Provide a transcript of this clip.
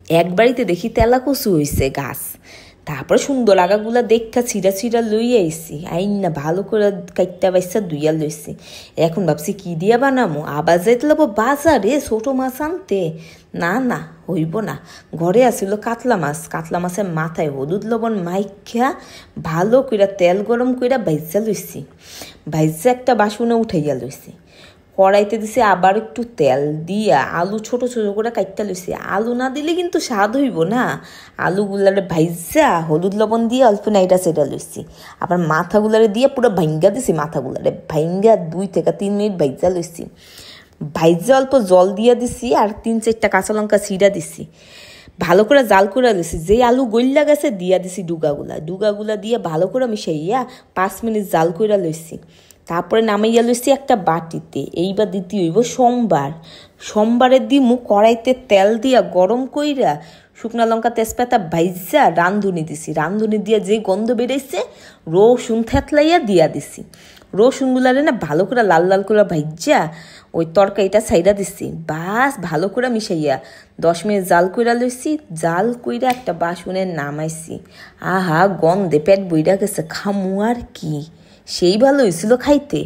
এক বাড়িতে দেখি তেলা কচু হয়েছে গাছ। তারপরে সুন্দর আগাগুলা দেখা ছিঁড়া ছিঁড়া লইয়া আইসি, আইন না ভালো করে কাইটটা বাইসা ধুইয়া লইছি। এখন ভাবছি কি দিয়া বানামো, আবার যাইতে লাগবো বাজারে ছোট মাছ আনতে। না না, হইব না। ঘরে আসিল কাতলা মাছ, কাতলা মাছের মাথায় হলুদ লবণ মাইখা ভালো কইরা তেল গরম কইরা ভাইজা লইছি। ভাইজা একটা বাসনে উঠাইয়া লইছি। কড়াইতে দিছি আবার একটু তেল দিয়া আলু ছোট ছোট করে কাটতে লইছি। আলু না দিলে কিন্তু স্বাদ হইব না। আলুগুলারে ভাইজা হলুদ লবণ দিয়ে অল্প নাইটা সেটা লইছি। আবার মাথাগুলারে দিয়ে পুরো ভাঙ্গা দিছি, মাথাগুলারে ভাঙ্গা 2 থেকে 3 মিনিট ভাইজা লইছি। ভাইজা অল্প জল দিয়া দিছি আর 3-4টা কাঁচা লঙ্কা ছিঁড়া দিছি। ভালো করে জাল করে দিছি। যেই আলু গইল্লা গেছে দিয়া দিছি ডুগাগুলা দিয়ে ভালো করে মিশাইয়া 5 মিনিট জাল কইরা লইছি। তারপরে নামাইয়া লইছি একটা বাটিতে। এইবার দিতে হইব সোমবারের দিমু কড়াইতে তেল দিয়া গরম কইরা শুকনা লঙ্কা তেজপাতা ভাইজা রান্ধুনি দিছি। রান্ধুনি দিয়া যে গন্ধ বেড়েছে রসুন থেতলাইয়া দিয়া দিছি। রসুনগুলারে না ভালো করে লাল লাল করে ভাইজা ওই তরকারিটা ছাইড়া দিছি। বাস ভালো করে মিশাইয়া 10 মিনিট জাল কইরা লইছি। জাল কইরা একটা বাসনে নামাইছি। আহা গন্ধে পেট বইরা গেছে, খামু আর কি, সেই ভালো হয়েছিল খাইতে।